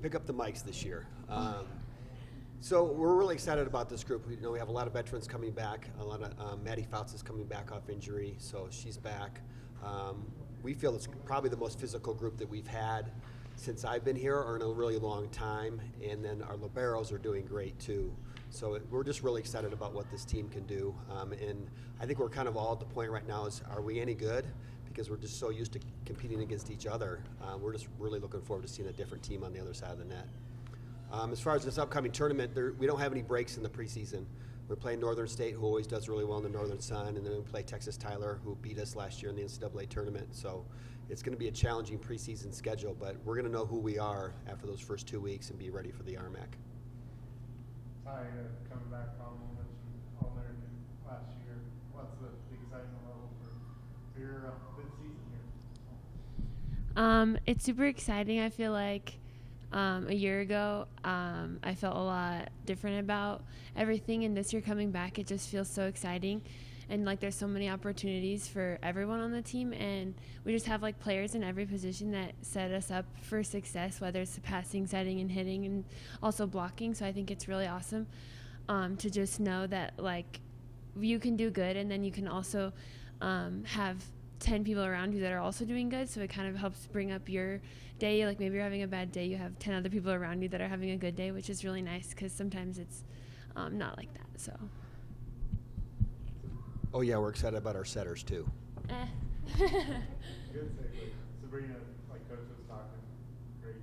pick up the mics this year. So we're really excited about this group. We have a lot of veterans coming back. A lot of Maddie Fouts is coming back off injury, so she's back. We feel it's probably the most physical group that we've had since I've been here, or in a really long time. And then our liberos are doing great too. So we're just really excited about what this team can do. And I think we're kind of all at the point right now is, are we any good? Because we're just so used to competing against each other. We're just really looking forward to seeing a different team on the other side of the net. As far as this upcoming tournament, we don't have any breaks in the preseason. We're playing Northern State, who always does really well in the Northern Sun, and then we play Texas Tyler, who beat us last year in the NCAA tournament. So it's going to be a challenging preseason schedule, but we're going to know who we are after those first 2 weeks and be ready for the RMAC. Ty, coming back on All-American last year, what's the excitement level for your fifth season here? It's super exciting. I feel like a year ago, I felt a lot different about everything, and this year coming back, it just feels so exciting. And like there's so many opportunities for everyone on the team, and we just have like players in every position that set us up for success, whether it's passing, setting, and hitting, and also blocking. So I think it's really awesome to just know that like you can do good, and then you can also have 10 people around you that are also doing good. So it kind of helps bring up your day. Like maybe you're having a bad day, you have 10 other people around you that are having a good day, which is really nice because sometimes it's not like that. So. Oh yeah, we're excited about our setters too. Good segue. Sabrina, like Coach was talking, great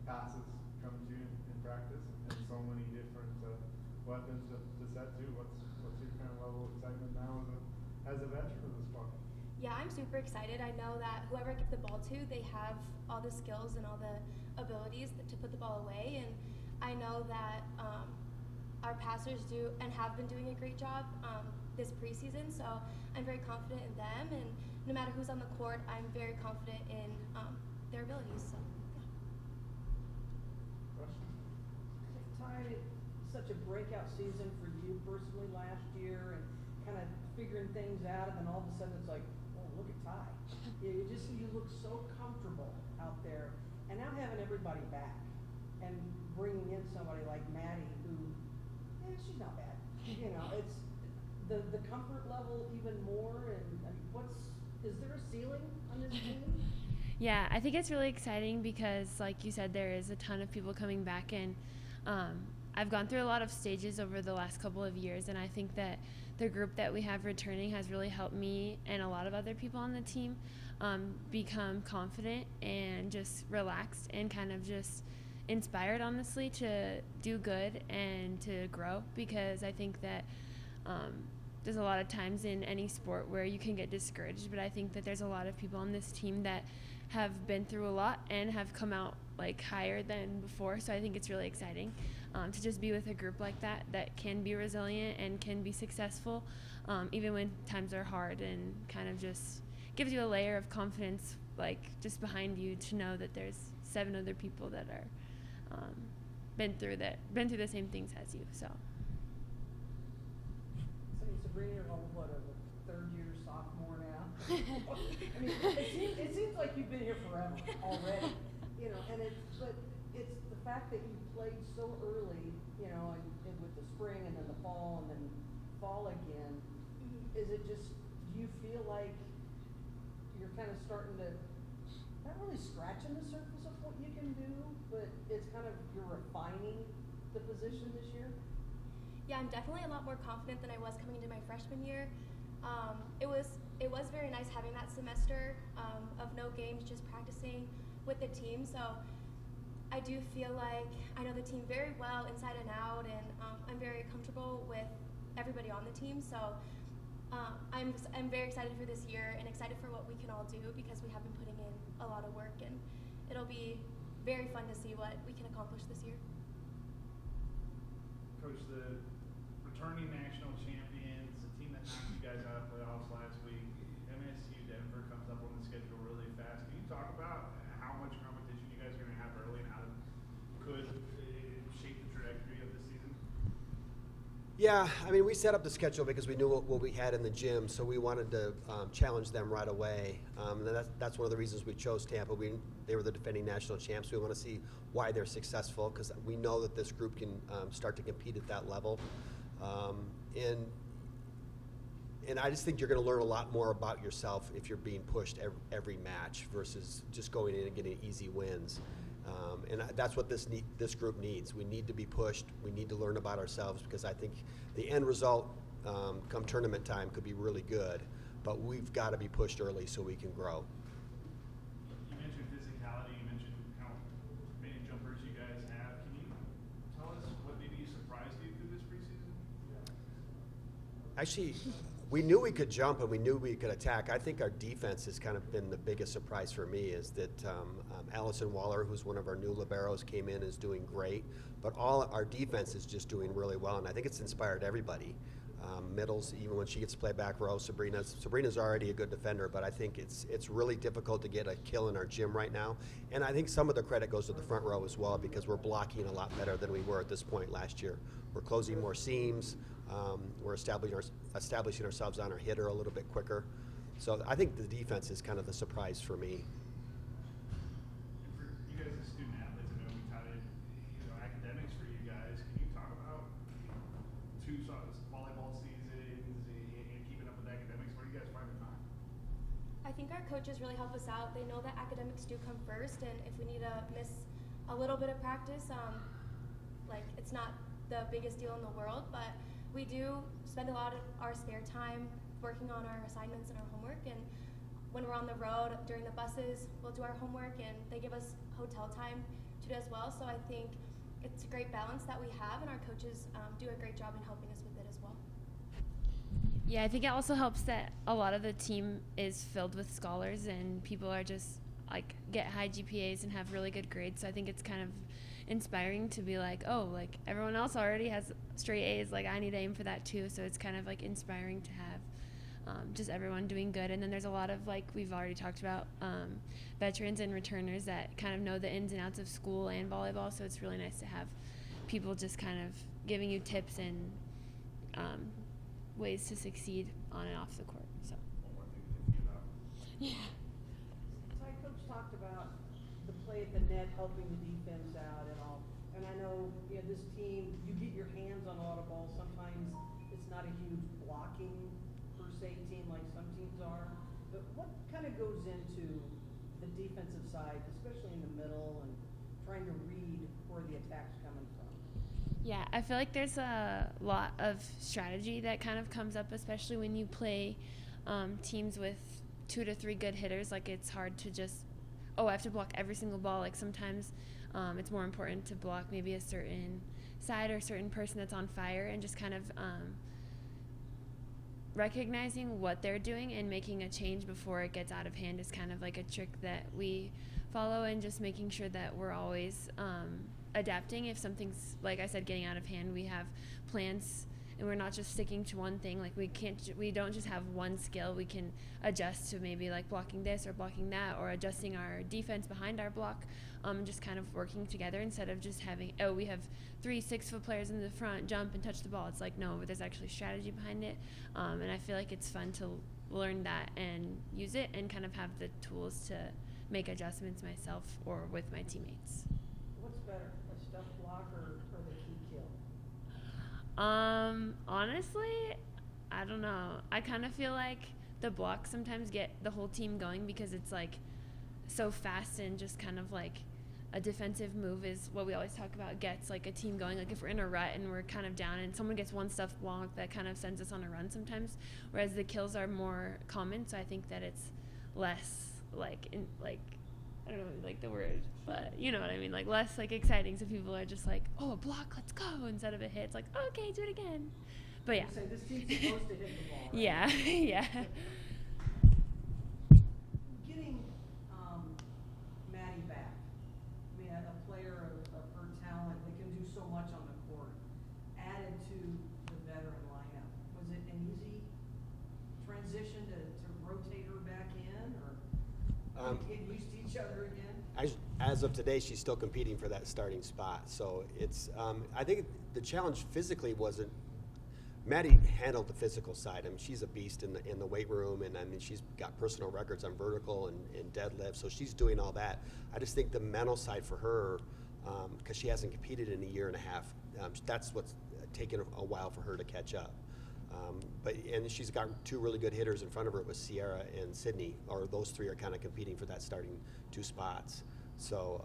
passes come to you in practice, and so many different weapons to set to. What's your kind of level of excitement now as a veteran of the sport? Yeah, I'm super excited. I know that whoever I give the ball to, they have all the skills and all the abilities to put the ball away, and I know that our passers do and have been doing a great job this preseason, so I'm very confident in them, and no matter who's on the court, I'm very confident in their abilities. So, yeah. Ty, such a breakout season for you personally last year, and kind of figuring things out, and then all of a sudden it's like, oh, look at Ty. You look so comfortable out there, and now having everybody back, and bringing in somebody like Maddie, who, she's not bad. It's the comfort level even more, and is there a ceiling on this team? Yeah, I think it's really exciting because, like you said, there is a ton of people coming back, and I've gone through a lot of stages over the last couple of years, and I think that the group that we have returning has really helped me and a lot of other people on the team become confident and just relaxed and kind of just inspired, honestly, to do good and to grow, because I think that there's a lot of times in any sport where you can get discouraged, but I think that there's a lot of people on this team that have been through a lot and have come out like higher than before. So I think it's really exciting to just be with a group like that can be resilient and can be successful even when times are hard, and kind of just gives you a layer of confidence like just behind you to know that there's 7 other people that are been through the same things as you. So Sabrina, you're what, a third-year sophomore now? I mean, it seems like you've been here forever already, and it's the fact that you played so early, and with the spring and then the fall and then fall again. Mm-hmm. Is it just, do you feel like you're kind of starting to, not really scratching the surface of what you can do, but it's kind of, you're refining the position this year? Yeah, I'm definitely a lot more confident than I was coming into my freshman year. It was very nice having that semester of no games, just practicing with the team. So I do feel like I know the team very well inside and out, and I'm very comfortable with everybody on the team. So I'm very excited for this year and excited for what we can all do, because we have been putting in a lot of work, and it'll be very fun to see what we can accomplish this year. Coach, the returning national champions, the team that knocked you guys out of playoffs last week, MSU Denver comes up on the schedule really fast. Can you talk about how much competition you guys are going to have early and how it could shape the trajectory of this season? Yeah, I mean, we set up the schedule because we knew what we had in the gym, so we wanted to challenge them right away. And that's one of the reasons we chose Tampa. They were the defending national champs. We want to see why they're successful because we know that this group can start to compete at that level. And I just think you're going to learn a lot more about yourself if you're being pushed every match versus just going in and getting easy wins. And that's what this group needs. We need to be pushed. We need to learn about ourselves because I think the end result come tournament time could be really good, but we've got to be pushed early so we can grow. You mentioned physicality. You mentioned how many jumpers you guys have. Can you tell us what maybe surprised you through this preseason? Actually, we knew we could jump and we knew we could attack. I think our defense has kind of been the biggest surprise for me is that Allison Waller, who's one of our new liberos, came in and is doing great. But all our defense is just doing really well, and I think it's inspired everybody. Middles, even when she gets to play back row, Sabrina's already a good defender, but I think it's really difficult to get a kill in our gym right now. And I think some of the credit goes to the front row as well because we're blocking a lot better than we were at this point last year. We're closing more seams. We're establishing ourselves on our hitter a little bit quicker. So I think the defense is kind of the surprise for me. And for you guys as student athletes, I know we touted academics for you guys. Can you talk about two volleyball seasons and keeping up with academics? Where do you guys find the time? I think our coaches really help us out. They know that academics do come first, and if we need to miss a little bit of practice, it's not the biggest deal in the world, but we do spend a lot of our spare time working on our assignments and our homework, and when we're on the road during the buses, we'll do our homework, and they give us hotel time to do as well. So I think it's a great balance that we have, and our coaches do a great job in helping us with it as well. Yeah, I think it also helps that a lot of the team is filled with scholars and people are just get high GPAs and have really good grades. So I think it's kind of inspiring to be everyone else already has straight A's, I need to aim for that too. So it's kind of inspiring to have just everyone doing good. And then there's a lot of we've already talked about veterans and returners that kind of know the ins and outs of school and volleyball. So it's really nice to have people just kind of giving you tips and ways to succeed on and off the court. So One more thing to think about. yeah. Ty, Coach talked about the play at the net helping the defense out and all. And I know this team, you get your hands on a lot of balls. Sometimes it's not a huge blocking per se team like some teams are. But what kind of goes into the defensive side, especially in the middle, and trying to read where the attack's coming from? Yeah, I feel like there's a lot of strategy that kind of comes up, especially when you play teams with 2 to 3 good hitters. It's hard to just, I have to block every single ball. Sometimes it's more important to block maybe a certain side or a certain person that's on fire, and just kind of recognizing what they're doing and making a change before it gets out of hand is kind of a trick that we follow, and just making sure that we're always adapting. If something's, like I said, getting out of hand, we have plans and we're not just sticking to one thing. We don't just have one skill. We can adjust to maybe blocking this or blocking that, or adjusting our defense behind our block, and just kind of working together instead of just having, we have 3 6-foot players in the front, jump and touch the ball. It's no, there's actually strategy behind it, and I feel like it's fun to learn that and use it and kind of have the tools to make adjustments myself or with my teammates. What's better, a stuff block or the key kill? Honestly, I don't know. I kind of feel like the blocks sometimes get the whole team going because it's so fast, and just kind of a defensive move is what we always talk about, gets a team going. If we're in a rut and we're kind of down and someone gets one stuff block, that kind of sends us on a run sometimes, whereas the kills are more common. So I think that it's less I don't know the word, but you know what I mean, less exciting. So people are just a block, let's go, instead of a hit. It's okay, do it again. But yeah. You say this team's supposed to hit the ball, right? Yeah, yeah. Getting Maddie back, a player of her talent that can do so much on the court, added to the veteran lineup. Was it an easy transition to rotate her back in, or get used to each other again? As of today, she's still competing for that starting spot. So it's, I think the challenge physically wasn't Maddie handled the physical side. I mean, she's a beast in the weight room, and I mean, she's got personal records on vertical and deadlift, so she's doing all that. I just think the mental side for her, because she hasn't competed in a year and a half, that's what's taken a while for her to catch up. And she's got two really good hitters in front of her with Sierra and Sydney, or those three are kind of competing for that starting 2 spots. So,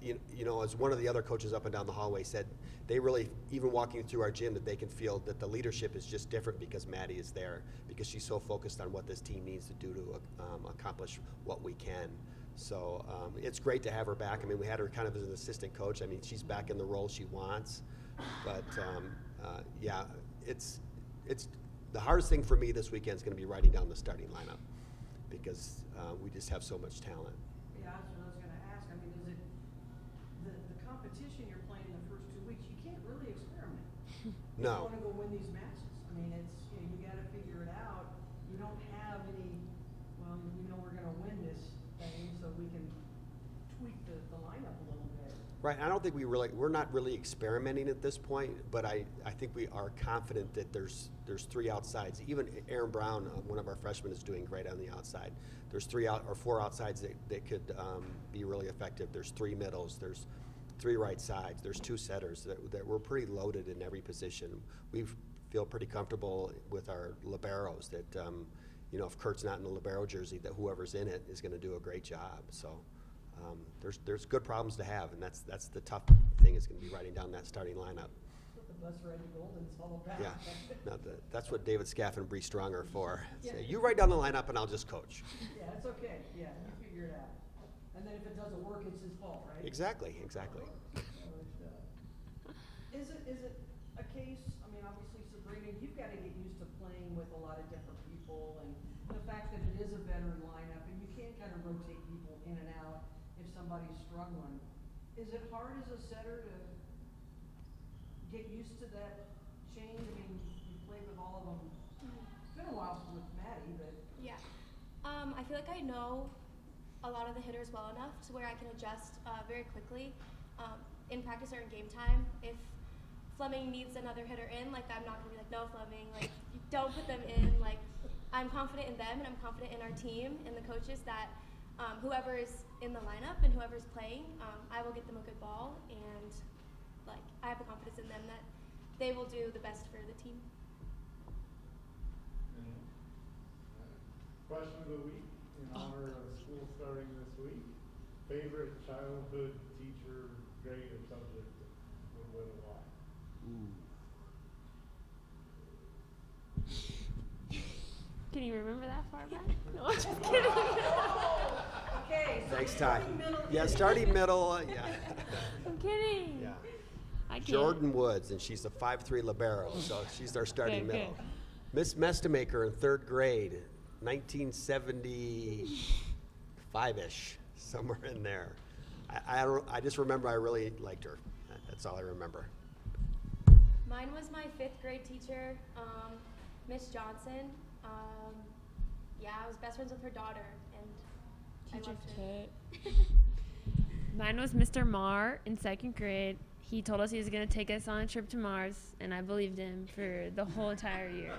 you know, as one of the other coaches up and down the hallway said, they really, even walking through our gym, that they can feel that the leadership is just different because Maddie is there, because she's so focused on what this team needs to do to accomplish what we can. So it's great to have her back. I mean, we had her kind of as an assistant coach. I mean, she's back in the role she wants. But, yeah, it's the hardest thing for me this weekend is going to be writing down the starting lineup, because we just have so much talent. Yeah, that's what I was going to ask. I mean, is it the competition you're playing in the first 2 weeks? You can't really experiment. No. You want to go win these matches. I mean, it's you got to figure it out. You don't have any. Well, we know we're going to win this thing, so we can tweak the lineup a little bit. Right. I don't think we're not really experimenting at this point, but I think we are confident that there's 3 outsides. Even Aaron Brown, one of our freshmen, is doing great on the outside. There's 4 outsides that could be really effective. There's 3 middles. There's 3 right sides. There's 2 setters. That we're pretty loaded in every position. We feel pretty comfortable with our liberos that, you know, if Kurt's not in the libero jersey, that whoever's in it is going to do a great job. So. There's good problems to have, and that's the tough thing, is going to be writing down that starting lineup. That's what the Bus Ready Golden's all about. Yeah, no, that's what David Scaff and Bree Strong are for. Yeah. Say, you write down the lineup, and I'll just coach. Yeah, it's okay. Yeah, you figure it out. And then if it doesn't work, it's his fault, right? Exactly. So is it a case? I mean, obviously, Sabrina, you've got to get used to playing with a lot of different people, and the fact that it is a veteran lineup, and you can't kind of rotate people in and out if somebody's struggling. Is it hard as a setter to get used to that change? I mean, you played with all of them. It's been a while with Maddie, but Yeah. I feel like I know a lot of the hitters well enough to where I can adjust very quickly in practice or in game time. If Fleming needs another hitter in, like, I'm not going to be like, no, Fleming, like, you don't put them in. Like, I'm confident in them, and I'm confident in our team and the coaches that whoever is in the lineup and whoever's playing, I will get them a good ball, and, like, I have the confidence in them that they will do the best for the team. Question of the week, in honor of school starting this week. Favorite childhood teacher, grade, or subject with why? Can you remember that far back? No, I'm just kidding. okay. So Thanks, Ty. starting middle Yeah, is- starting middle. Yeah. I'm kidding. Yeah. I can't. Jordan Woods, and she's a 5'3" libero, so she's our starting Good, middle. good. Miss Mestamaker in 3rd grade, 1975-ish, somewhere in there. I just remember I really liked her. That's all I remember. Mine was my 5th grade teacher, Miss Johnson. Yeah, I was best friends with her daughter, and Teacher I loved her. Kit. Mine was Mr. Marr in 2nd grade. He told us he was going to take us on a trip to Mars, and I believed him for the whole entire year.